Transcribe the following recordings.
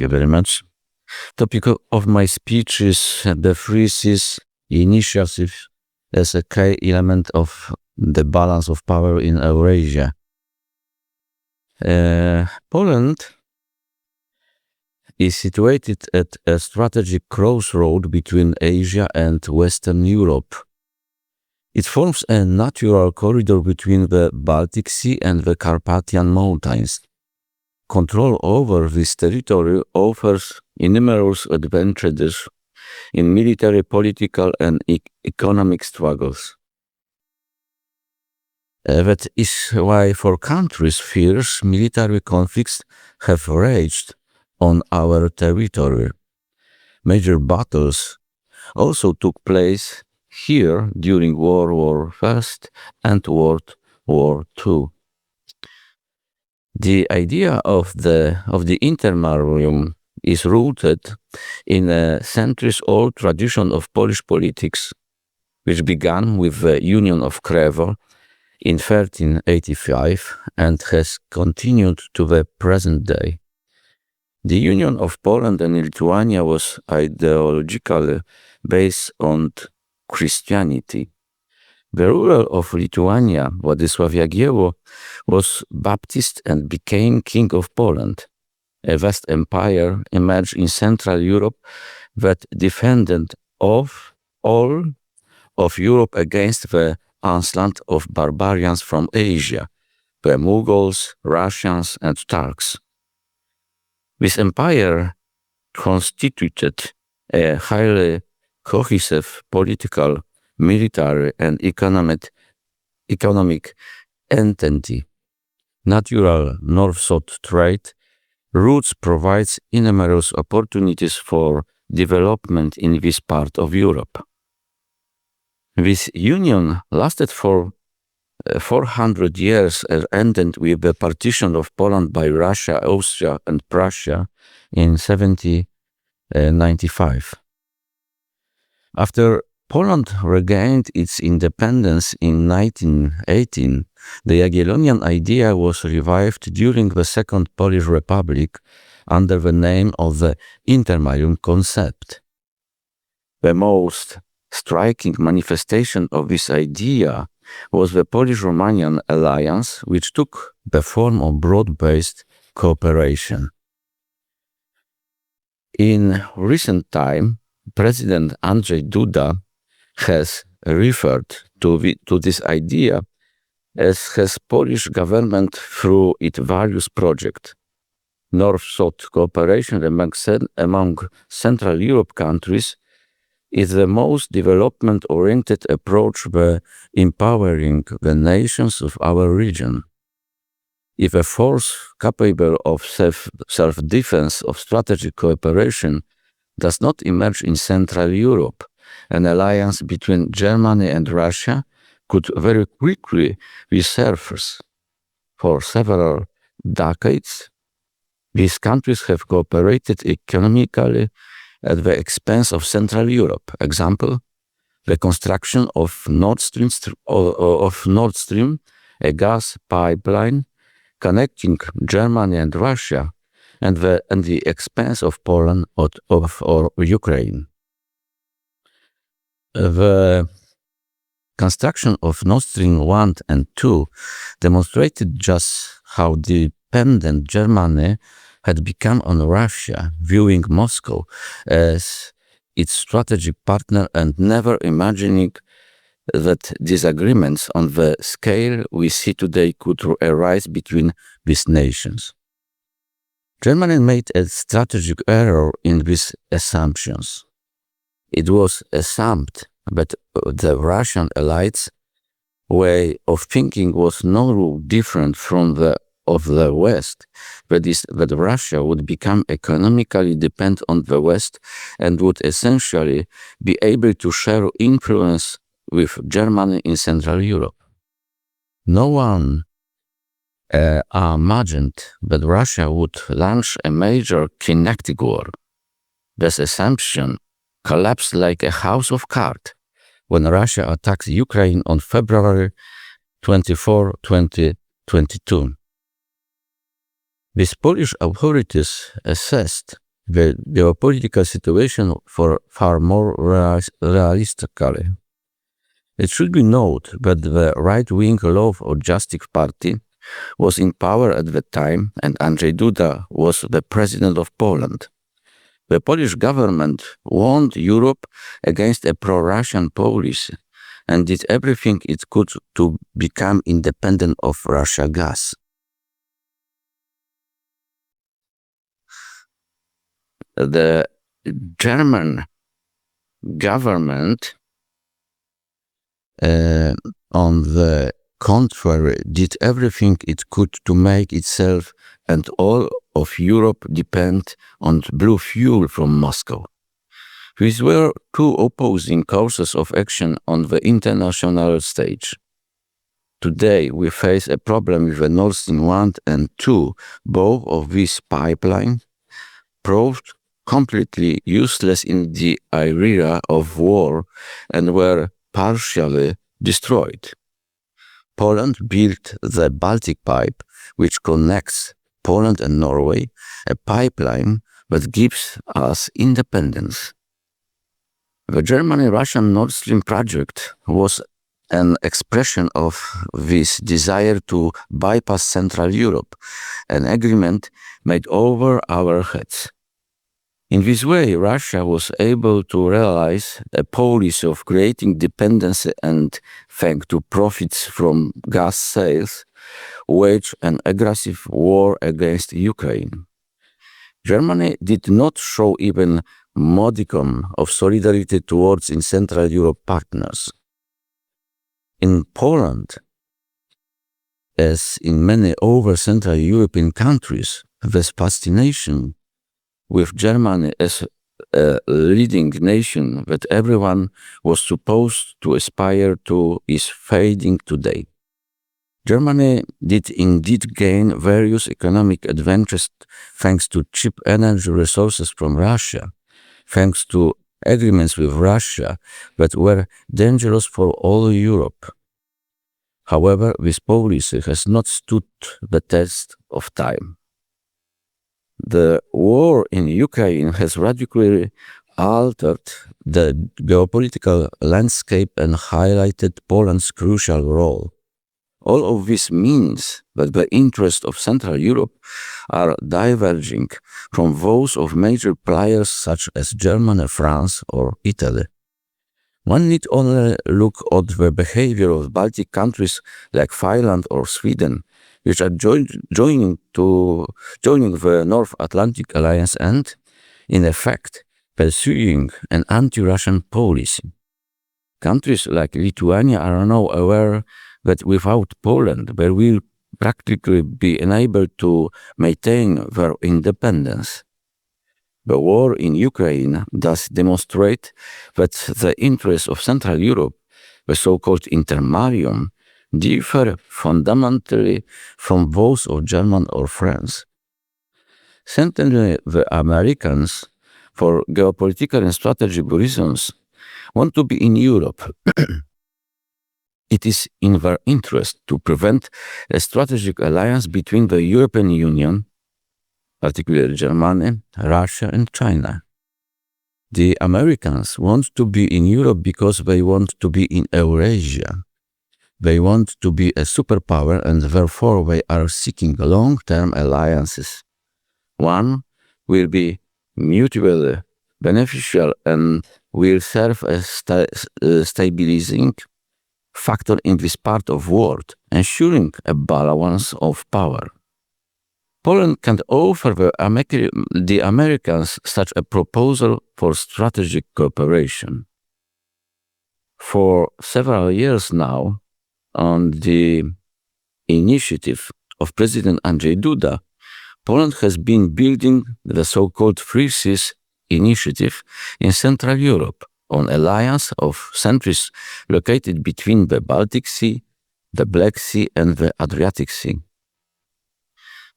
you very much. Topic of my speech is the Free Seas initiative as a key element of the balance of power in Eurasia. Poland is situated at a strategic crossroad between Asia and Western Europe. It forms a natural corridor between the Baltic Sea and the Carpathian Mountains. Control over this territory offers numerous advantages in military, political, and economic struggles. That is why for countries, fierce military conflicts have raged on our territory. Major battles also took place here during World War I and World War II. The idea of the intermarium is rooted in a centuries-old tradition of Polish politics, which began with the Union of Krewo in 1385 and has continued to the present day. The union of Poland and Lithuania was ideologically based on Christianity. The ruler of Lithuania, Władysław Jagiełło, was Baptist and became King of Poland. A vast empire emerged in Central Europe that defended all of Europe against the onslaught of barbarians from Asia, the Mughals, Russians, and Turks. This empire constituted a highly cohesive political, military, and economic entity. Natural north-south trade routes provides numerous opportunities for development in this part of Europe. This union lasted for 400 years and ended with the partition of Poland by Russia, Austria, and Prussia in 1795. After Poland regained its independence in 1918, the Jagiellonian idea was revived during the Second Polish Republic under the name of the intermarium concept. The most striking manifestation of this idea was the Polish-Romanian alliance, which took the form of broad-based cooperation. In recent time, President Andrzej Duda has referred to this idea, as has Polish government through its various projects. North-South cooperation among Central Europe countries is the most development-oriented approach by empowering the nations of our region. If a force capable of self-defense of strategic cooperation does not emerge in Central Europe, an alliance between Germany and Russia could very quickly resurface. For several decades, these countries have cooperated economically at the expense of Central Europe. Example, the construction of Nord Stream, a gas pipeline connecting Germany and Russia, and the expense of Poland or Ukraine. The construction of Nord Stream 1 and 2 demonstrated just how dependent Germany had become on Russia, viewing Moscow as its strategic partner and never imagining that disagreements on the scale we see today could arise between these nations. Germany made a strategic error in these assumptions. It was assumed that the Russian elites' way of thinking was no different from of the West, that is, that Russia would become economically dependent on the West and would essentially be able to share influence with Germany in Central Europe. No one imagined that Russia would launch a major kinetic war. This assumption collapsed like a house of cards when Russia attacked Ukraine on February 24, 2022. These Polish authorities assessed the geopolitical situation far more realistically. It should be noted that the right-wing Love or Justice Party was in power at the time, and Andrzej Duda was the president of Poland. The Polish government warned Europe against a pro-Russian policy and did everything it could to become independent of Russian gas. The German government, on the contrary, did everything it could to make itself and all of Europe depend on blue fuel from Moscow. These were two opposing courses of action on the international stage. Today, we face a problem with the Nord Stream 1 and 2. Both of these pipelines proved completely useless in the era of war and were partially destroyed. Poland built the Baltic Pipe, which connects Poland and Norway, a pipeline that gives us independence. The German-Russian Nord Stream project was an expression of this desire to bypass Central Europe, an agreement made over our heads. In this way, Russia was able to realize a policy of creating dependency and, thanks to profits from gas sales, wage an aggressive war against Ukraine. Germany did not show even modicum of solidarity towards its Central Europe partners. In Poland, as in many other Central European countries, this fascination with Germany as a leading nation that everyone was supposed to aspire to is fading today. Germany did indeed gain various economic advantages thanks to cheap energy resources from Russia, thanks to agreements with Russia that were dangerous for all Europe. However, this policy has not stood the test of time. The war in Ukraine has radically altered the geopolitical landscape and highlighted Poland's crucial role. All of this means that the interests of Central Europe are diverging from those of major players such as Germany, France, or Italy. One need only look at the behavior of Baltic countries like Finland or Sweden, which are joining the North Atlantic Alliance and, in effect, pursuing an anti-Russian policy. Countries like Lithuania are now aware that without Poland, they will practically be unable to maintain their independence. The war in Ukraine does demonstrate that the interests of Central Europe, the so-called intermarium, differ fundamentally from those of Germany or France. Certainly, the Americans, for geopolitical and strategic reasons, want to be in Europe. It is in their interest to prevent a strategic alliance between the European Union, particularly Germany, Russia, and China. The Americans want to be in Europe because they want to be in Eurasia. They want to be a superpower and therefore they are seeking long-term alliances. One will be mutually beneficial and will serve as stabilizing factor in this part of the world, ensuring a balance of power. Poland can offer the Americans such a proposal for strategic cooperation. For several years now, on the initiative of President Andrzej Duda, Poland has been building the so-called Three Seas initiative in Central Europe, an alliance of countries located between the Baltic Sea, the Black Sea, and the Adriatic Sea.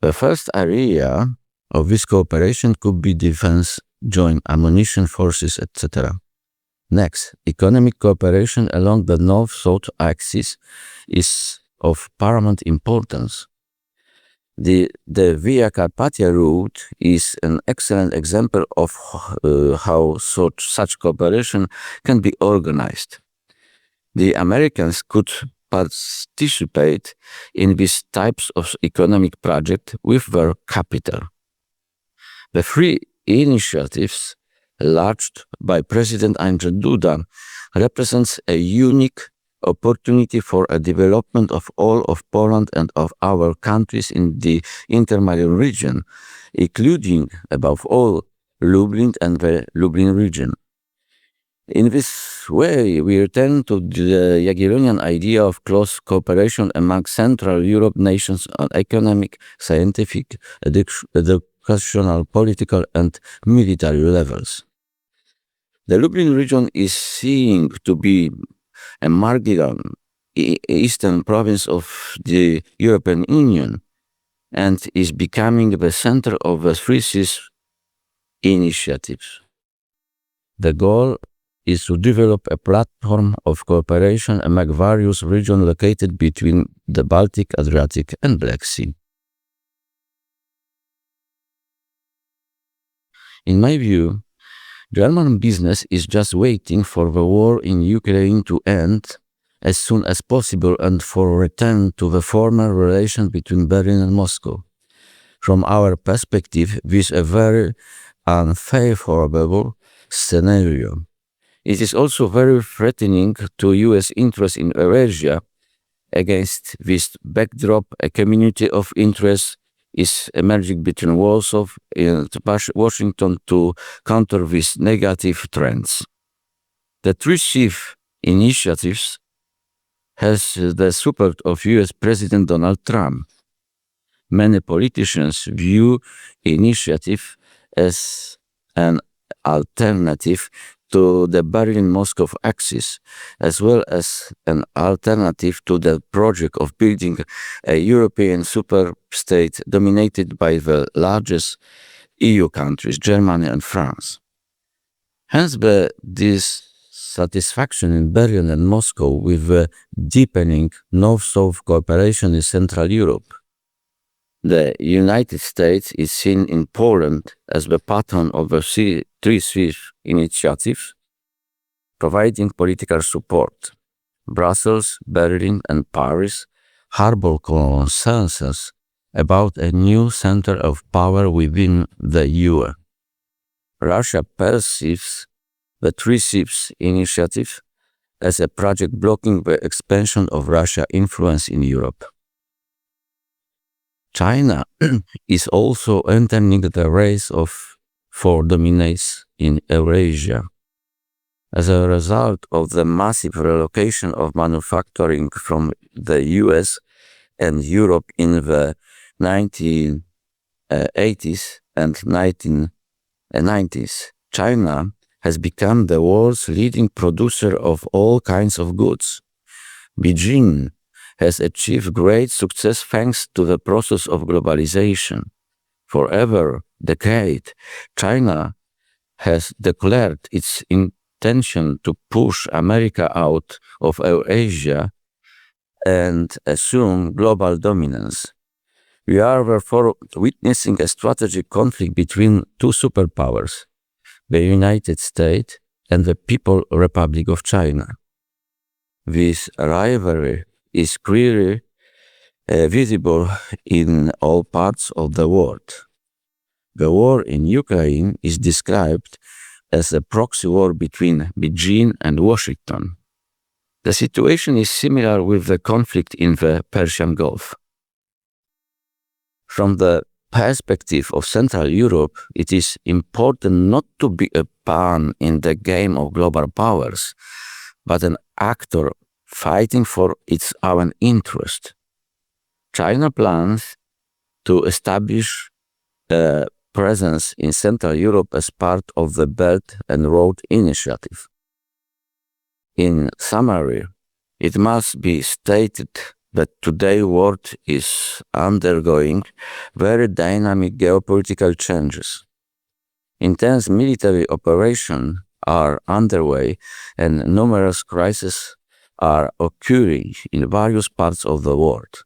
The first area of this cooperation could be defense, joint ammunition forces, etc. Next, economic cooperation along the North-South axis is of paramount importance. The Via Carpathia route is an excellent example of how such cooperation can be organized. The Americans could participate in these types of economic project with their capital. The three initiatives launched by President Andrzej Duda represents a unique opportunity for a development of all of Poland and of our countries in the Intermarium region, including, above all, Lublin and the Lublin region. In this way, we return to the Jagiellonian idea of close cooperation among Central Europe nations on economic, scientific, educational, political, and military levels. The Lublin region is seen to be a marginal eastern province of the European Union and is becoming the center of the Three Seas initiatives. The goal is to develop a platform of cooperation among various regions located between the Baltic, Adriatic, and Black Sea. In my view, German business is just waiting for the war in Ukraine to end as soon as possible and for a return to the former relation between Berlin and Moscow. From our perspective, this is a very unfavorable scenario. It is also very threatening to US interests in Eurasia. Against this backdrop, a community of interest is emerging between Warsaw and Washington to counter these negative trends. The Three Seas initiatives has the support of US President Donald Trump. Many politicians view initiative as an alternative to the Berlin-Moscow axis, as well as an alternative to the project of building a European superstate dominated by the largest EU countries, Germany and France. Hence, the dissatisfaction in Berlin and Moscow with the deepening North-South cooperation in Central Europe. The United States is seen in Poland as the patron of the Three Seas initiative, providing political support. Brussels, Berlin, and Paris harbor consensus about a new center of power within the EU. Russia perceives the Three Seas initiative as a project blocking the expansion of Russia's influence in Europe. China is also entering the race for dominance in Eurasia. As a result of the massive relocation of manufacturing from the US and Europe in the 1980s and 1990s, China has become the world's leading producer of all kinds of goods. Beijing has achieved great success thanks to the process of globalization. For over a decade, China has declared its intention to push America out of Eurasia and assume global dominance. We are therefore witnessing a strategic conflict between two superpowers, the United States and the People's Republic of China. This rivalry is clearly visible in all parts of the world. The war in Ukraine is described as a proxy war between Beijing and Washington. The situation is similar with the conflict in the Persian Gulf. From the perspective of Central Europe, it is important not to be a pawn in the game of global powers, but an actor fighting for its own interest. China plans to establish a presence in Central Europe as part of the Belt and Road Initiative. In summary, it must be stated that today's world is undergoing very dynamic geopolitical changes. Intense military operations are underway and numerous crises are occurring in various parts of the world.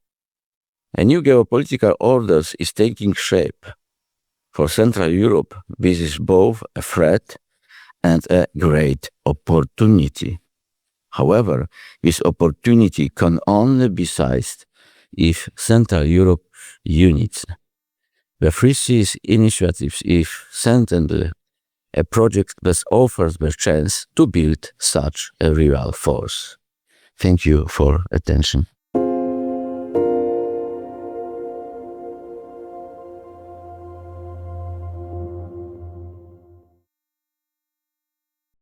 A new geopolitical order is taking shape. For Central Europe, this is both a threat and a great opportunity. However, this opportunity can only be seized if Central Europe unites. The Three Seas initiative is certainly a project that offers the chance to build such a real force. Thank you for attention.